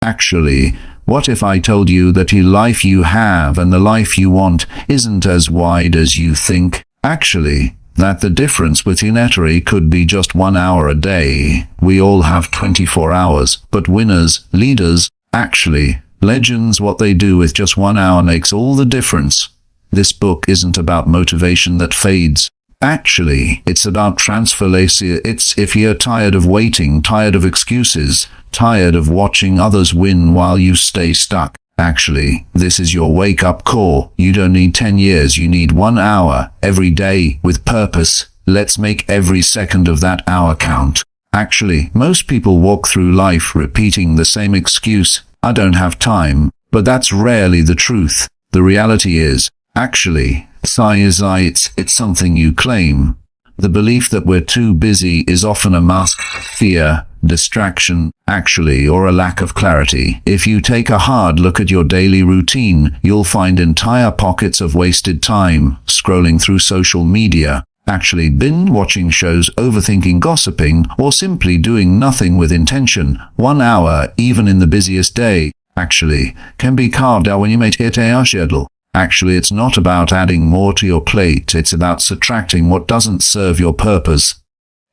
Actually, what if I told you that the life you have and the life you want isn't as wide as you think? Actually, that the difference between eternity could be just 1 hour a day. We all have 24 hours, but winners, leaders, actually, legends, what they do with just 1 hour makes all the difference. This book isn't about motivation that fades. Actually, it's about transformation. It's if you're tired of waiting, tired of excuses, tired of watching others win while you stay stuck. Actually, this is your wake-up call. You don't need 10 years, you need 1 hour, every day, with purpose. Let's make every second of that hour count. Actually, most people walk through life repeating the same excuse, I don't have time, but that's rarely the truth. The reality is, actually, it's something you claim. The belief that we're too busy is often a mask of fear, distraction, actually, or a lack of clarity. If you take a hard look at your daily routine, you'll find entire pockets of wasted time, scrolling through social media, actually binge watching shows, overthinking, gossiping, or simply doing nothing with intention. 1 hour, even in the busiest day, actually, can be carved out when you make it a schedule. Actually, it's not about adding more to your plate, it's about subtracting what doesn't serve your purpose.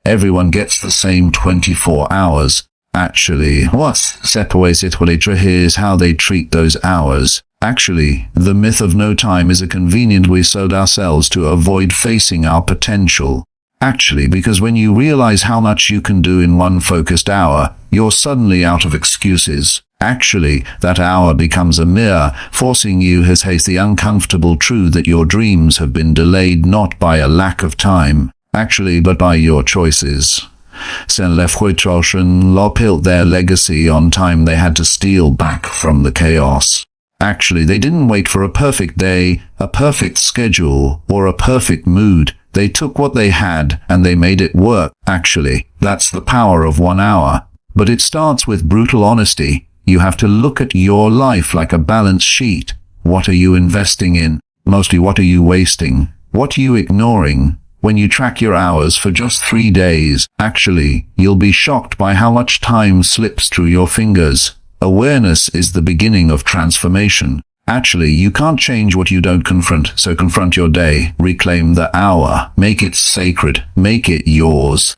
Everyone gets the same 24 hours. Actually, what separates it is how they treat those hours. Actually, the myth of no time is a convenient we sold ourselves to avoid facing our potential. Actually, because when you realize how much you can do in one focused hour, you're suddenly out of excuses. Actually, that hour becomes a mirror, forcing you to face the uncomfortable truth that your dreams have been delayed not by a lack of time, actually, but by your choices. Built their legacy on time they had to steal back from the chaos. Actually, they didn't wait for a perfect day, a perfect schedule, or a perfect mood. They took what they had and they made it work. Actually, that's the power of 1 hour. But it starts with brutal honesty. You have to look at your life like a balance sheet. What are you investing in? Mostly, what are you wasting? What are you ignoring? When you track your hours for just 3 days, actually, you'll be shocked by how much time slips through your fingers. Awareness is the beginning of transformation. Actually, you can't change what you don't confront, so confront your day. Reclaim the hour. Make it sacred. Make it yours.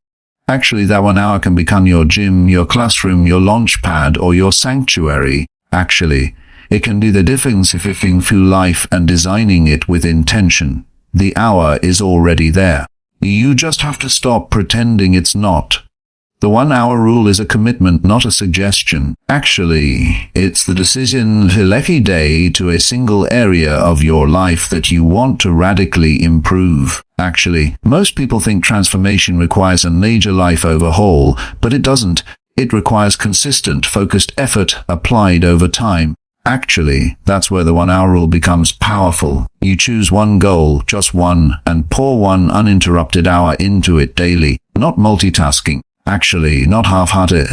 Actually, that 1 hour can become your gym, your classroom, your launch pad, or your sanctuary. Actually, it can be the difference if you're thinking through life and designing it with intention. The hour is already there. You just have to stop pretending it's not. The 1 hour rule is a commitment, not a suggestion. Actually, it's the decision to every day to a single area of your life that you want to radically improve. Actually, most people think transformation requires a major life overhaul, but it doesn't. It requires consistent, focused effort applied over time. Actually, that's where the 1 hour rule becomes powerful. You choose one goal, just one, and pour one uninterrupted hour into it daily, not multitasking. Actually, not half-hearted.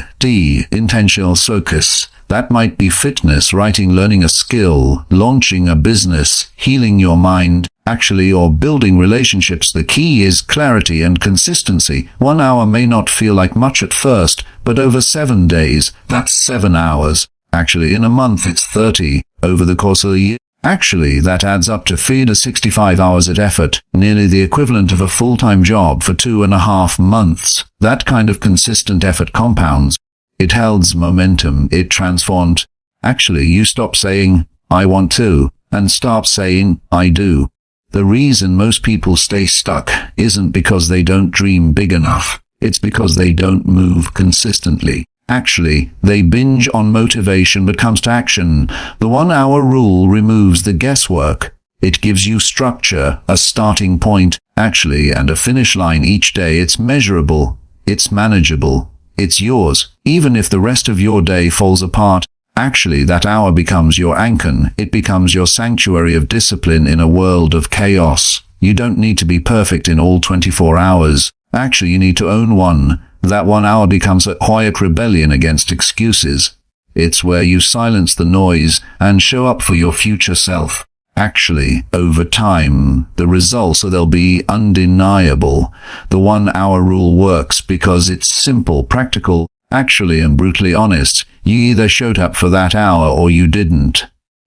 Intentional focus. That might be fitness, writing, learning a skill, launching a business, healing your mind, actually, or building relationships. The key is clarity and consistency. 1 hour may not feel like much at first, but over 7 days, that's 7 hours. Actually, in a month, it's 30. Over the course of a year, actually, that adds up to 3 to 65 hours of effort, nearly the equivalent of a full-time job for 2.5 months. That kind of consistent effort compounds. It holds momentum. It transforms. Actually, you stop saying, I want to, and start saying, I do. The reason most people stay stuck isn't because they don't dream big enough. It's because they don't move consistently. Actually, they binge on motivation but comes to action. The 1 hour rule removes the guesswork. It gives you structure, a starting point, actually, and a finish line each day. It's measurable. It's manageable. It's yours. Even if the rest of your day falls apart, actually, that hour becomes your anchor. It becomes your sanctuary of discipline in a world of chaos. You don't need to be perfect in all 24 hours. Actually, you need to own one. That 1 hour becomes a quiet rebellion against excuses. It's where you silence the noise and show up for your future self. Actually, over time, the results they'll be undeniable. The 1 hour rule works because it's simple, practical, Actually, I'm brutally honest, you either showed up for that hour or you didn't.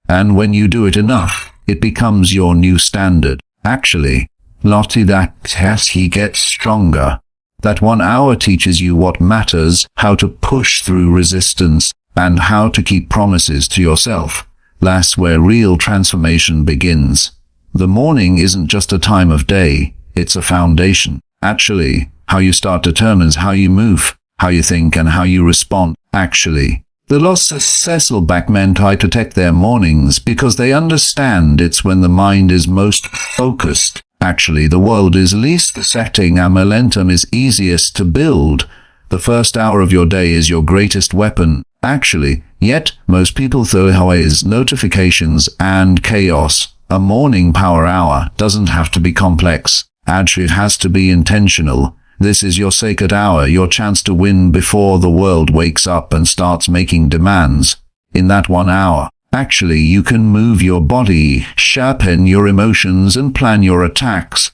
And when you do it enough, it becomes your new standard. Actually, Lottie, that as he gets stronger. That 1 hour teaches you what matters, how to push through resistance, and how to keep promises to yourself. That's where real transformation begins. The morning isn't just a time of day, it's a foundation. Actually, how you start determines how you move, how you think, and how you respond. Actually, the most successful men try to protect their mornings because they understand it's when the mind is most focused. Actually, the world is least setting and momentum is easiest to build. The first hour of your day is your greatest weapon. Actually, yet most people throw away notifications and chaos. A morning power hour doesn't have to be complex. Actually, it has to be intentional. This is your sacred hour, your chance to win before the world wakes up and starts making demands. In that 1 hour, actually, you can move your body, sharpen your emotions, and plan your attacks.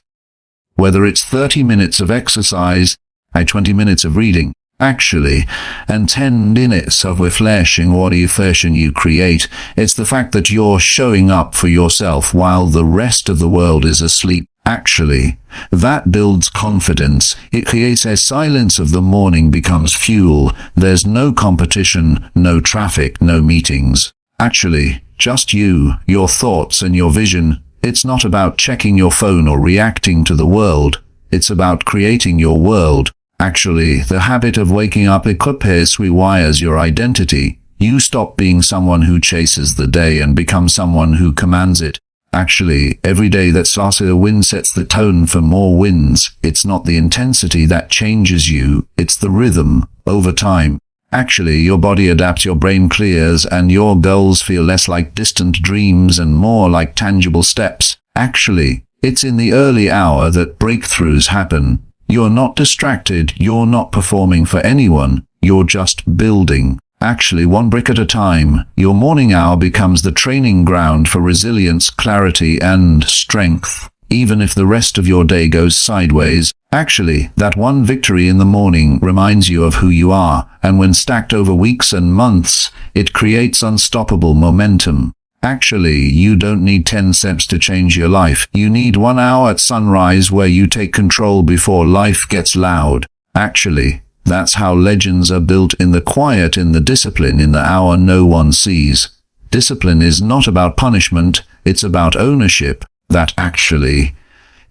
Whether it's 30 minutes of exercise, 20 minutes of reading, actually, and 10 minutes of refreshing or refreshing you create, it's the fact that you're showing up for yourself while the rest of the world is asleep. Actually, that builds confidence. It creates a silence of the morning becomes fuel. There's no competition, no traffic, no meetings. Actually, just you, your thoughts, and your vision. It's not about checking your phone or reacting to the world. It's about creating your world. Actually, the habit of waking up rewires your identity. You stop being someone who chases the day and become someone who commands it. Actually, every day that starts with a win sets the tone for more wins. It's not the intensity that changes you, it's the rhythm, over time. Actually, your body adapts, your brain clears, and your goals feel less like distant dreams and more like tangible steps. Actually, it's in the early hour that breakthroughs happen. You're not distracted, you're not performing for anyone, you're just building. Actually, 1 brick at a time, your morning hour becomes the training ground for resilience, clarity, and strength. Even if the rest of your day goes sideways, actually, that 1 victory in the morning reminds you of who you are, and when stacked over weeks and months, it creates unstoppable momentum. Actually, you don't need 10 steps to change your life. You need 1 hour at sunrise where you take control before life gets loud. Actually, that's how legends are built, in the quiet, in the discipline, in the hour no one sees. Discipline is not about punishment, it's about ownership. That actually,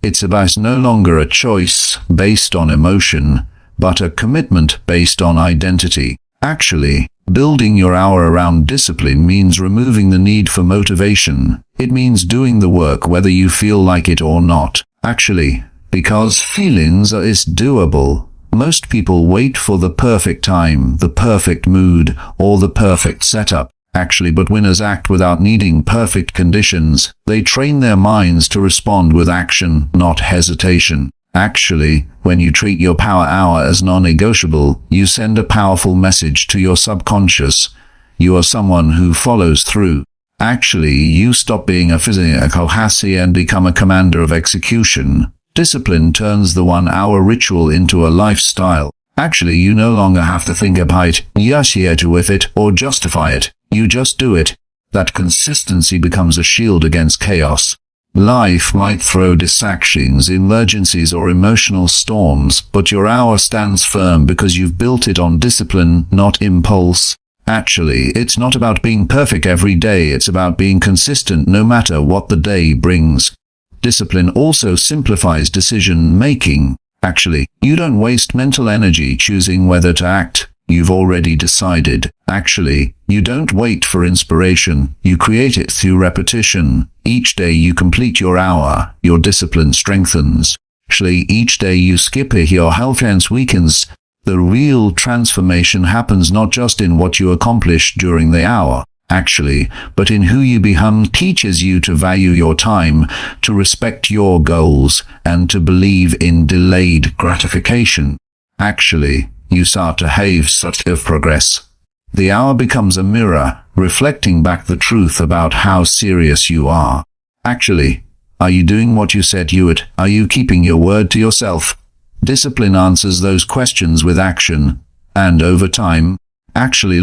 it's about no longer a choice based on emotion, but a commitment based on identity. Actually, building your hour around discipline means removing the need for motivation. It means doing the work whether you feel like it or not. Actually, because feelings is doable. Most people wait for the perfect time, the perfect mood, or the perfect setup. Actually, but winners act without needing perfect conditions. They train their minds to respond with action, not hesitation. Actually, when you treat your power hour as non-negotiable, you send a powerful message to your subconscious. You are someone who follows through. Actually, you stop being a physical hussy and become a commander of execution. Discipline turns the 1 hour ritual into a lifestyle. Actually, you no longer have to think about it, with it, or justify it. You just do it. That consistency becomes a shield against chaos. Life might throw distractions, emergencies, or emotional storms, but your hour stands firm because you've built it on discipline, not impulse. Actually, it's not about being perfect every day, it's about being consistent no matter what the day brings. Discipline also simplifies decision-making. Actually, you don't waste mental energy choosing whether to act. You've already decided. Actually, you don't wait for inspiration. You create it through repetition. Each day you complete your hour, your discipline strengthens. Actually, each day you skip it, your health weakens. The real transformation happens not just in what you accomplish during the hour, actually, but in who you become. Teaches you to value your time, to respect your goals, and to believe in delayed gratification. Actually, you start to have such of progress. The hour becomes a mirror, reflecting back the truth about how serious you are. Actually, are you doing what you said you would? Are you keeping your word to yourself? Discipline answers those questions with action. And over time, actually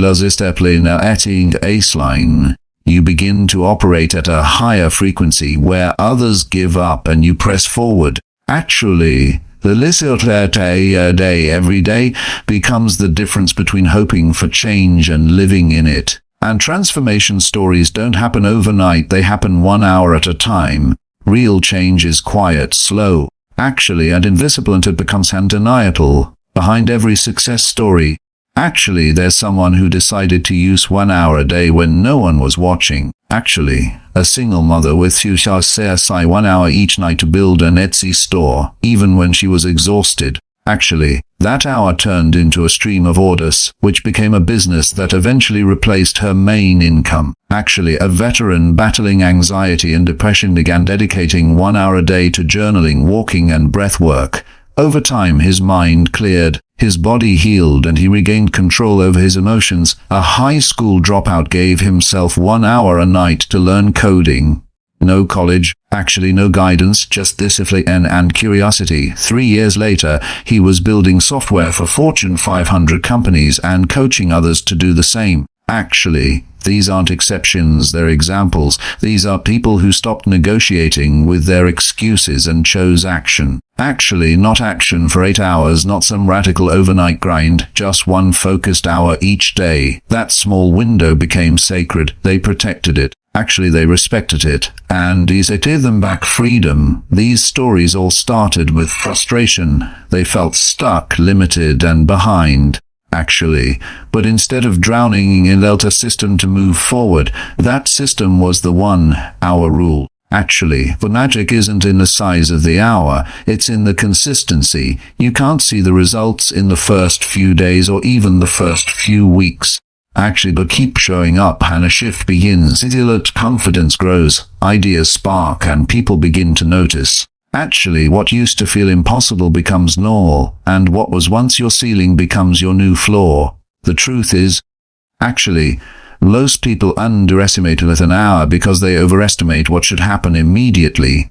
you begin to operate at a higher frequency where others give up and you press forward. Actually, the little day every day becomes the difference between hoping for change and living in it. And transformation stories don't happen overnight, they happen 1 hour at a time. Real change is quiet, slow, actually, and invisible until it becomes undeniable. Behind every success story, actually, there's someone who decided to use 1 hour a day when no one was watching. Actually, a single mother with CSI 1 hour each night to build an Etsy store, even when she was exhausted. Actually, that hour turned into a stream of orders, which became a business that eventually replaced her main income. Actually, a veteran battling anxiety and depression began dedicating 1 hour a day to journaling, walking, and breath work. Over time, his mind cleared, his body healed, and he regained control over his emotions. A high school dropout gave himself 1 hour a night to learn coding. No college, actually no guidance, just discipline and curiosity. 3 years later, he was building software for Fortune 500 companies and coaching others to do the same. Actually, these aren't exceptions, they're examples. These are people who stopped negotiating with their excuses and chose action. Actually, not action for 8 hours, not some radical overnight grind, just one focused hour each day. That small window became sacred. They protected it. Actually, they respected it, and it gave them back freedom. These stories all started with frustration. They felt stuck, limited, and behind. Actually, but instead of drowning in a system to move forward, that system was the 1 hour rule. Actually, the magic isn't in the size of the hour, it's in the consistency. You can't see the results in the first few days or even the first few weeks. Actually, but keep showing up and a shift begins. Confidence grows, ideas spark, and people begin to notice. Actually, what used to feel impossible becomes normal, and what was once your ceiling becomes your new floor. The truth is, actually, most people underestimate an hour because they overestimate what should happen immediately.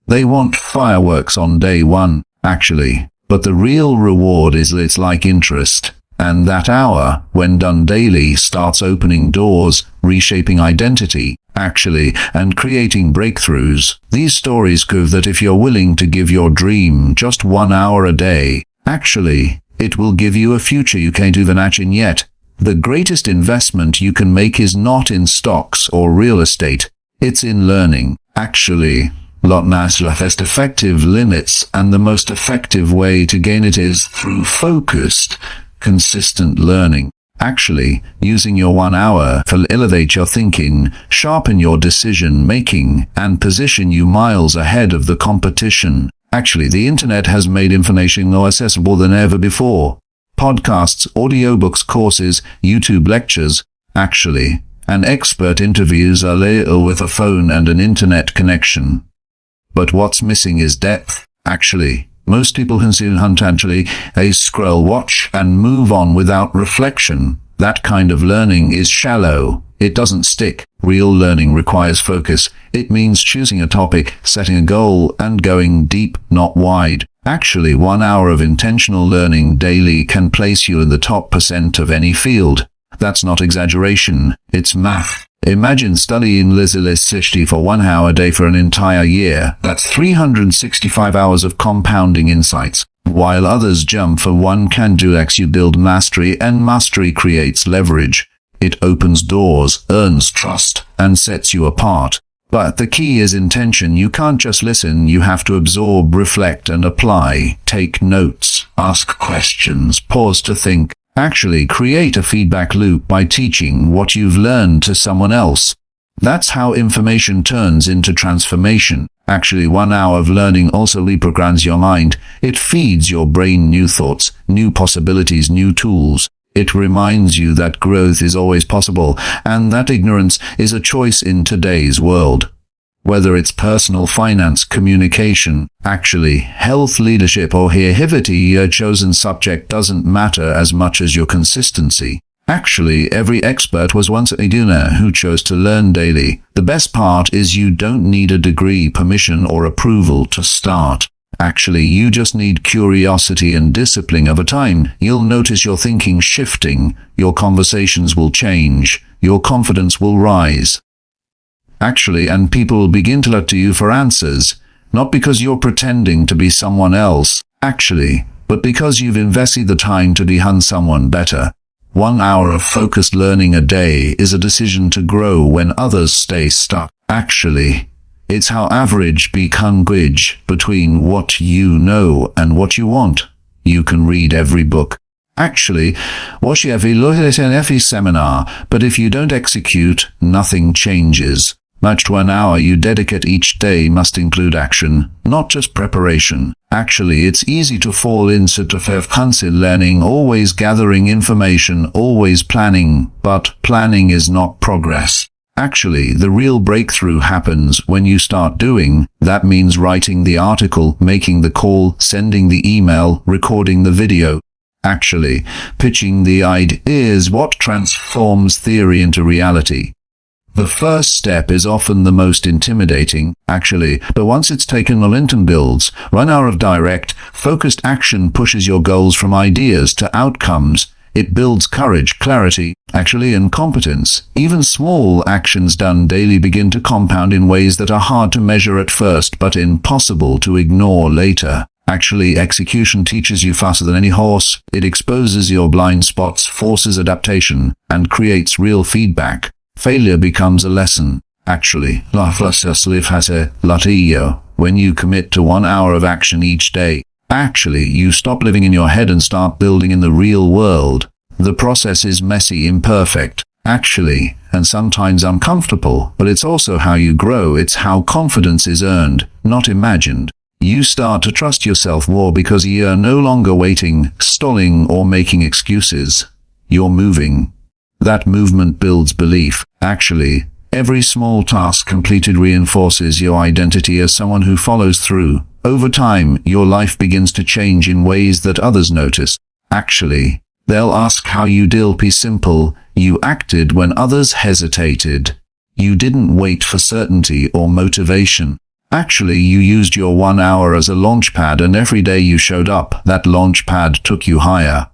They want fireworks on day 1, actually, but the real reward is it's like interest. And that hour, when done daily, starts opening doors, reshaping identity, actually, and creating breakthroughs. These stories prove that if you're willing to give your dream just 1 hour a day, actually, it will give you a future you can't even imagine yet. The greatest investment you can make is not in stocks or real estate. It's in learning. Actually, most effective limits, and the most effective way to gain it is through focused, consistent learning. Actually, using your 1 hour to elevate your thinking, sharpen your decision making, and position you miles ahead of the competition. Actually, the internet has made information more accessible than ever before. Podcasts, audiobooks, courses, YouTube lectures. Actually, and expert interviews are little with a phone and an internet connection. But what's missing is depth. Actually, most people consume actually, they scroll, watch, and move on without reflection. That kind of learning is shallow. It doesn't stick. Real learning requires focus. It means choosing a topic, setting a goal, and going deep, not wide. Actually, 1 hour of intentional learning daily can place you in the top % of any field. That's not exaggeration. It's math. Imagine studying Lizzie for 1 hour a day for an entire year. That's 365 hours of compounding insights. While others jump for 1 can do X, you build mastery, and mastery creates leverage. It opens doors, earns trust, and sets you apart. But the key is intention. You can't just listen, you have to absorb, reflect, and apply. Take notes, ask questions, pause to think. Actually, create a feedback loop by teaching what you've learned to someone else. That's how information turns into transformation. Actually, 1 hour of learning also reprograms your mind. It feeds your brain new thoughts, new possibilities, new tools. It reminds you that growth is always possible, and that ignorance is a choice in today's world. Whether it's personal finance, communication, actually, health, leadership, or creativity, your chosen subject doesn't matter as much as your consistency. Actually, every expert was once a beginner who chose to learn daily. The best part is you don't need a degree, permission, or approval to start. Actually, you just need curiosity and discipline. Over time, you'll notice your thinking shifting, your conversations will change, your confidence will rise. Actually, and people will begin to look to you for answers, not because you're pretending to be someone else, actually, but because you've invested the time to become someone better. 1 hour of focused learning a day is a decision to grow when others stay stuck. Actually, it's how average become bridge between what you know and what you want. You can read every book. Actually, watch every seminar, but if you don't execute, nothing changes. Matched 1 hour you dedicate each day must include action, not just preparation. Actually, it's easy to fall into defensive learning, always gathering information, always planning, but planning is not progress. Actually, the real breakthrough happens when you start doing. That means writing the article, making the call, sending the email, recording the video. Actually, pitching the idea is what transforms theory into reality. The first step is often the most intimidating, actually, but once it's taken, momentum builds. 1 hour of direct, focused action pushes your goals from ideas to outcomes. It builds courage, clarity, actually, and competence. Even small actions done daily begin to compound in ways that are hard to measure at first, but impossible to ignore later. Actually, execution teaches you faster than any horse. It exposes your blind spots, forces adaptation, and creates real feedback. Failure becomes a lesson. Actually, when you commit to 1 hour of action each day, actually, you stop living in your head and start building in the real world. The process is messy, imperfect, actually, and sometimes uncomfortable, but it's also how you grow. It's how confidence is earned, not imagined. You start to trust yourself more because you're no longer waiting, stalling, or making excuses. You're moving. That movement builds belief. Actually, every small task completed reinforces your identity as someone who follows through. Over time, your life begins to change in ways that others notice. Actually, they'll ask how you deal. Be simple. You acted when others hesitated. You didn't wait for certainty or motivation. Actually, you used your 1 hour as a launchpad, and every day you showed up, that launchpad took you higher.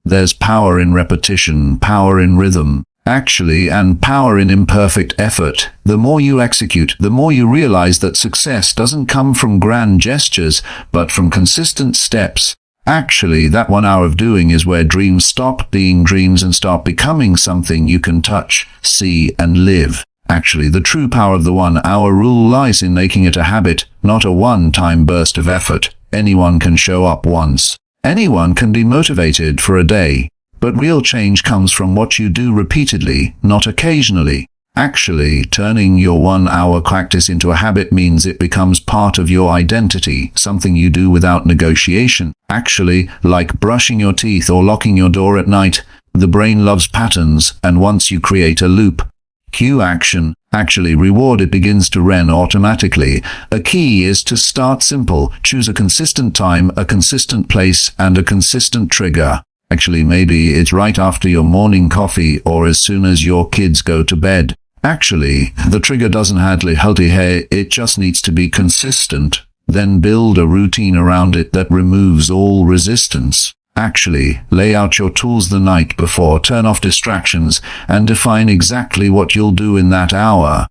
There's power in repetition, power in rhythm, actually, and power in imperfect effort. The more you execute, the more you realize that success doesn't come from grand gestures, but from consistent steps. Actually, that 1 hour of doing is where dreams stop being dreams and start becoming something you can touch, see, and live. Actually, the true power of the 1 hour rule lies in making it a habit, not a one-time burst of effort. Anyone can show up once. Anyone can be motivated for a day, but real change comes from what you do repeatedly, not occasionally. Actually, turning your 1 hour practice into a habit means it becomes part of your identity, something you do without negotiation. Actually, like brushing your teeth or locking your door at night, the brain loves patterns, and once you create a loop, cue action, actually reward, it begins to run automatically. A key is to start simple. Choose a consistent time, a consistent place, and a consistent trigger. Actually, maybe it's right after your morning coffee or as soon as your kids go to bed. Actually, the trigger doesn't have healthy hair, it just needs to be consistent. Then build a routine around it that removes all resistance. Actually, lay out your tools the night before, turn off distractions, and define exactly what you'll do in that hour.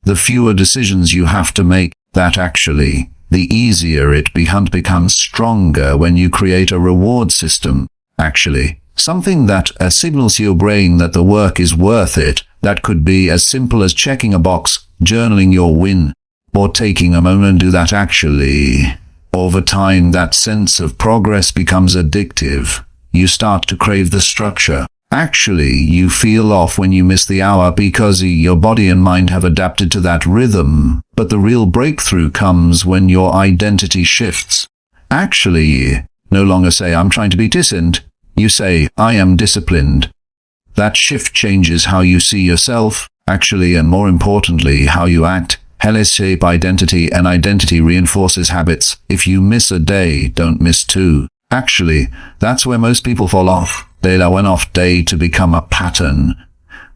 The fewer decisions you have to make, the easier it becomes stronger when you create a reward system. Actually, something that signals to your brain that the work is worth it. That could be as simple as checking a box, journaling your win, or taking a moment to do that. Actually, over time, that sense of progress becomes addictive. You start to crave the structure. Actually, you feel off when you miss the hour because your body and mind have adapted to that rhythm. But the real breakthrough comes when your identity shifts. Actually, no longer say, "I'm trying to be decent." You say, "I am disciplined." That shift changes how you see yourself, actually, and more importantly, how you act. Hellas shape identity, and identity reinforces habits. If you miss a day, don't miss two. Actually, that's where most people fall off. They allow an off day to become a pattern.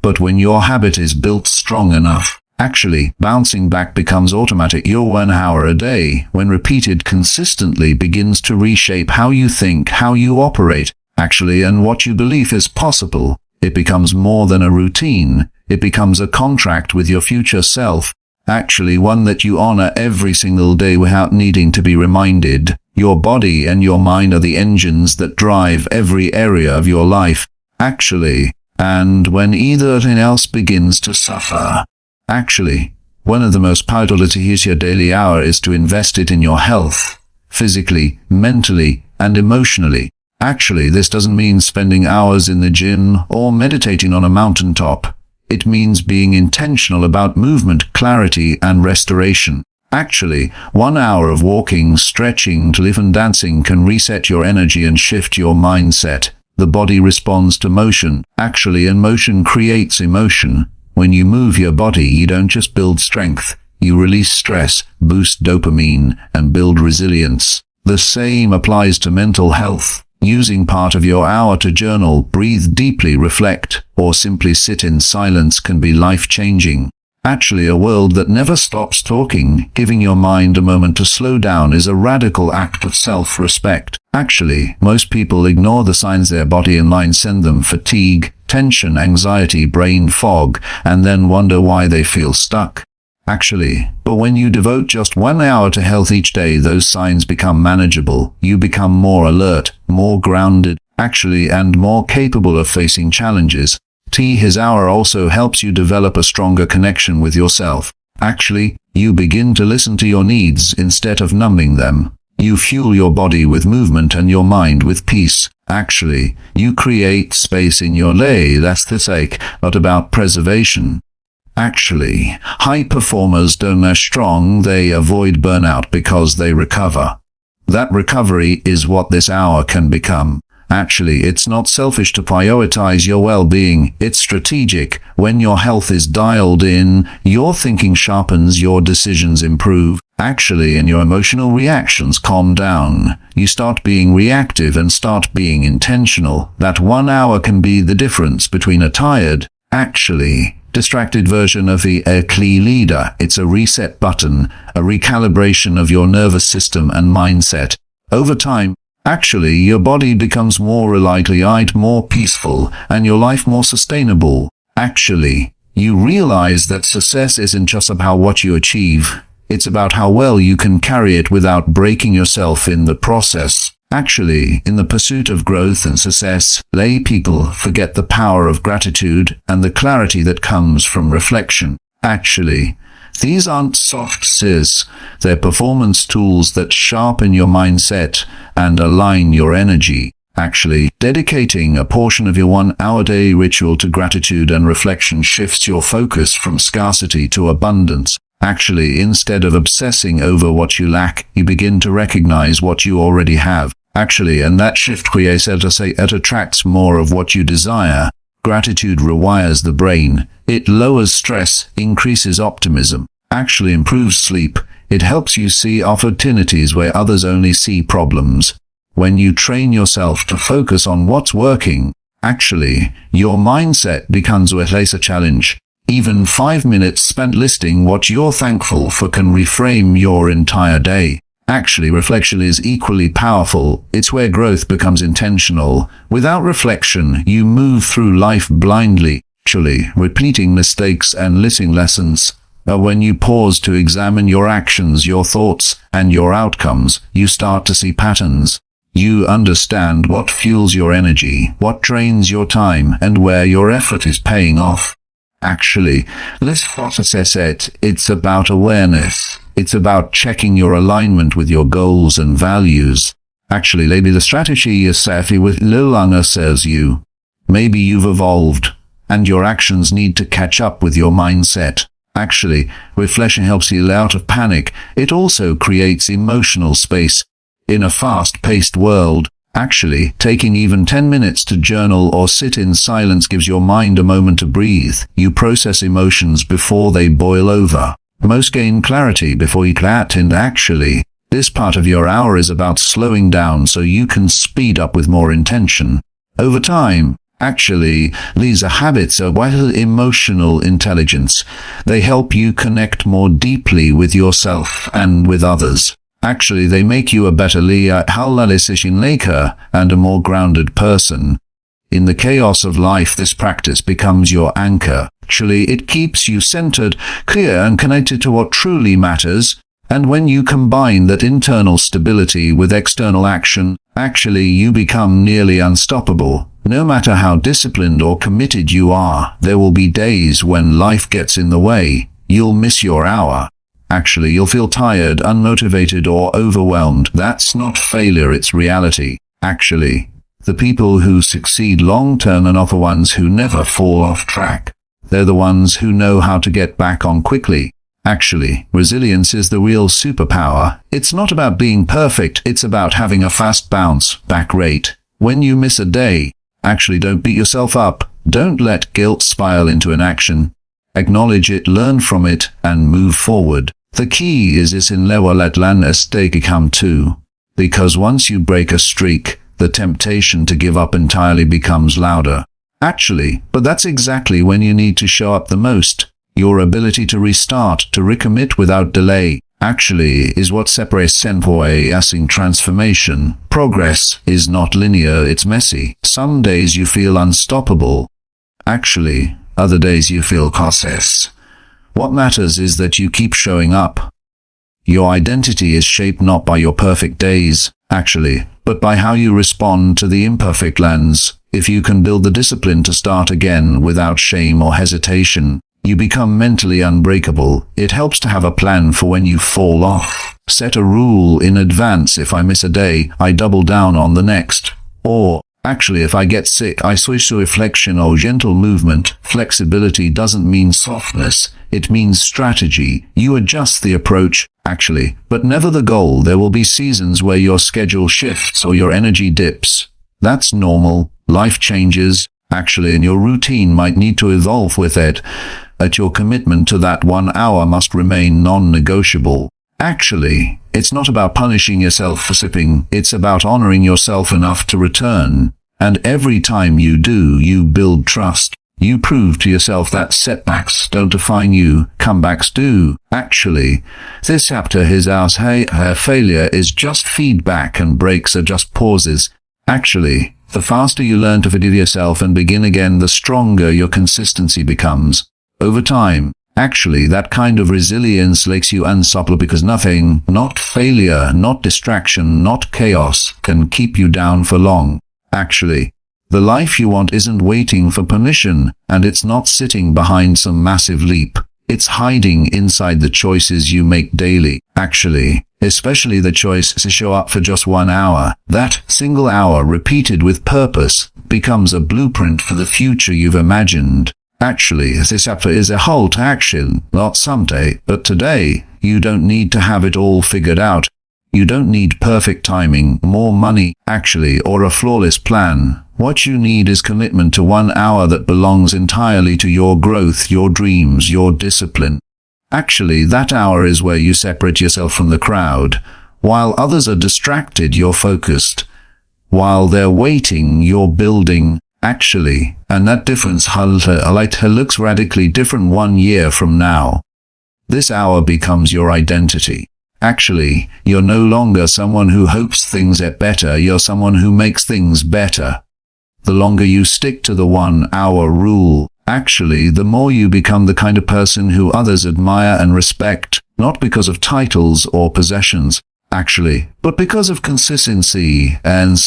But when your habit is built strong enough, Actually, bouncing back becomes automatic. Your 1 hour a day, when repeated consistently, begins to reshape how you think, how you operate, actually, and what you believe is possible. It becomes more than a routine. It becomes a contract with your future self. Actually, one that you honor every single day without needing to be reminded. Your body and your mind are the engines that drive every area of your life. Actually, and when anything else begins to suffer. Actually, one of the most powerful to use your daily hour is to invest it in your health, physically, mentally, and emotionally. Actually, this doesn't mean spending hours in the gym or meditating on a mountaintop. It means being intentional about movement, clarity, and restoration. Actually, 1 hour of walking, stretching, to live and dancing can reset your energy and shift your mindset. The body responds to motion. Actually, and motion creates emotion. When you move your body, you don't just build strength. You release stress, boost dopamine, and build resilience. The same applies to mental health. Using part of your hour to journal, breathe deeply, reflect, or simply sit in silence can be life-changing. Actually, a world that never stops talking, giving your mind a moment to slow down, is a radical act of self-respect. Actually, most people ignore the signs their body and mind send them: fatigue, tension, anxiety, brain fog, and then wonder why they feel stuck. Actually, but when you devote just 1 hour to health each day, those signs become manageable. You become more alert, more grounded, actually, and more capable of facing challenges. His hour also helps you develop a stronger connection with yourself. Actually, you begin to listen to your needs instead of numbing them. You fuel your body with movement and your mind with peace. Actually, you create space in your day. That's the sake, not about preservation. Actually, high performers don't are strong, they avoid burnout because they recover. That recovery is what this hour can become. Actually, it's not selfish to prioritize your well-being, it's strategic. When your health is dialed in, your thinking sharpens, your decisions improve. Actually, and your emotional reactions calm down. You start being reactive and start being intentional. That 1 hour can be the difference between a tired, actually, distracted version of the clear leader. It's a reset button, a recalibration of your nervous system and mindset. Over time, actually, your body becomes more reliant, more peaceful, and your life more sustainable. Actually, you realize that success isn't just about what you achieve. It's about how well you can carry it without breaking yourself in the process. Actually, in the pursuit of growth and success, lay people forget the power of gratitude and the clarity that comes from reflection. Actually, these aren't soft skills, they're performance tools that sharpen your mindset and align your energy. Actually, dedicating a portion of your 1 hour day ritual to gratitude and reflection shifts your focus from scarcity to abundance. Actually, instead of obsessing over what you lack, you begin to recognize what you already have. Actually, and that shift creates, it attracts more of what you desire. Gratitude rewires the brain. It lowers stress, increases optimism, actually improves sleep. It helps you see opportunities where others only see problems. When you train yourself to focus on what's working, actually, your mindset becomes a challenge. Even 5 minutes spent listing what you're thankful for can reframe your entire day. Actually, reflection is equally powerful. It's where growth becomes intentional. Without reflection, you move through life blindly, actually, repeating mistakes and missing lessons. But when you pause to examine your actions, your thoughts, and your outcomes, you start to see patterns. You understand what fuels your energy, what drains your time, and where your effort is paying off. Actually, let's process it. It's about awareness. It's about checking your alignment with your goals and values. Actually, maybe the strategy is savvy with no longer serves you. Maybe you've evolved, and your actions need to catch up with your mindset. Actually, reflection helps you out of panic. It also creates emotional space. In a fast-paced world, actually, taking even 10 minutes to journal or sit in silence gives your mind a moment to breathe. You process emotions before they boil over. Most gain clarity before you act, and actually, this part of your hour is about slowing down so you can speed up with more intention. Over time, Actually, these are habits of emotional intelligence. They help you connect more deeply with yourself and with others. Actually, they make you a better leader and a more grounded person. In the chaos of life, this practice becomes your anchor. Actually, it keeps you centered, clear, and connected to what truly matters. And when you combine that internal stability with external action, actually you become nearly unstoppable. No matter how disciplined or committed you are, there will be days when life gets in the way. You'll miss your hour. Actually, you'll feel tired, unmotivated, or overwhelmed. That's not failure, it's reality. Actually, the people who succeed long-term are not the ones who never fall off track. They're the ones who know how to get back on quickly. Actually, resilience is the real superpower. It's not about being perfect, it's about having a fast bounce back rate. When you miss a day, actually don't beat yourself up. Don't let guilt spiral into inaction. Acknowledge it, learn from it, and move forward. The key is in let a stake come too. Because once you break a streak, the temptation to give up entirely becomes louder. Actually, but that's exactly when you need to show up the most. Your ability to restart, to recommit without delay, actually is what separates in transformation. Progress is not linear, it's messy. Some days you feel unstoppable. Actually, other days you feel cautious. What matters is that you keep showing up. Your identity is shaped not by your perfect days, actually, but by how you respond to the imperfect lens. If you can build the discipline to start again without shame or hesitation, you become mentally unbreakable. It helps to have a plan for when you fall off. Set a rule in advance. If I miss a day, I double down on the next. Or, actually, if I get sick, I switch to reflection or gentle movement. Flexibility doesn't mean softness. It means strategy. You adjust the approach, actually, but never the goal. There will be seasons where your schedule shifts or your energy dips. That's normal. Life changes, actually, and your routine might need to evolve with it. But your commitment to that 1 hour must remain non-negotiable. Actually, it's not about punishing yourself for sipping, it's about honoring yourself enough to return. And every time you do, you build trust. You prove to yourself that setbacks don't define you, comebacks do. Actually, this chapter is ours. Failure is just feedback and breaks are just pauses. Actually, the faster you learn to forgive yourself and begin again, the stronger your consistency becomes. Over time, actually, that kind of resilience makes you unstoppable because nothing, not failure, not distraction, not chaos, can keep you down for long. Actually, the life you want isn't waiting for permission, and it's not sitting behind some massive leap. It's hiding inside the choices you make daily. Actually, especially the choice to show up for just 1 hour. That single hour repeated with purpose becomes a blueprint for the future you've imagined. Actually, this chapter is a call to action, not someday, but today. You don't need to have it all figured out. You don't need perfect timing, more money, actually, or a flawless plan. What you need is commitment to 1 hour that belongs entirely to your growth, your dreams, your discipline. Actually, that hour is where you separate yourself from the crowd. While others are distracted, you're focused. While they're waiting, you're building. Actually, and that difference looks radically different 1 year from now. This hour becomes your identity. Actually, you're no longer someone who hopes things get better, you're someone who makes things better. The longer you stick to the 1 hour rule, actually, the more you become the kind of person who others admire and respect, not because of titles or possessions, actually, but because of consistency and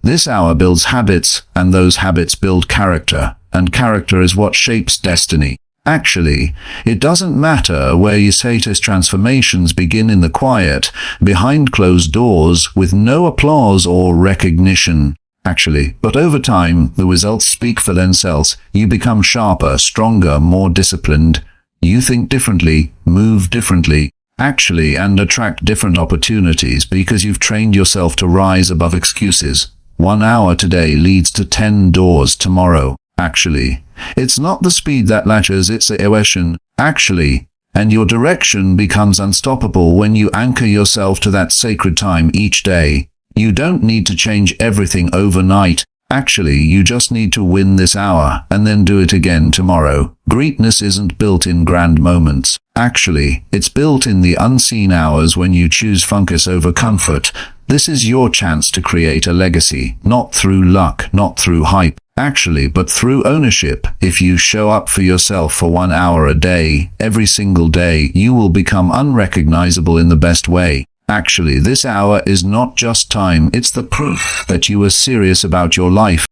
This hour builds habits, and those habits build character, and character is what shapes destiny. Actually, it doesn't matter where you say his transformations begin in the quiet, behind closed doors, with no applause or recognition. Actually, but over time, the results speak for themselves. You become sharper, stronger, more disciplined. You think differently, move differently, actually, and attract different opportunities because you've trained yourself to rise above excuses. 1 hour today leads to 10 doors tomorrow. Actually, it's not the speed that latches, it's the evolution. Actually, and your direction becomes unstoppable when you anchor yourself to that sacred time each day. You don't need to change everything overnight. Actually, you just need to win this hour and then do it again tomorrow. Greatness isn't built in grand moments. Actually, it's built in the unseen hours when you choose focus over comfort. This is your chance to create a legacy, not through luck, not through hype, actually, but through ownership. If you show up for yourself for 1 hour a day, every single day, you will become unrecognizable in the best way. Actually, this hour is not just time, it's the proof that you are serious about your life.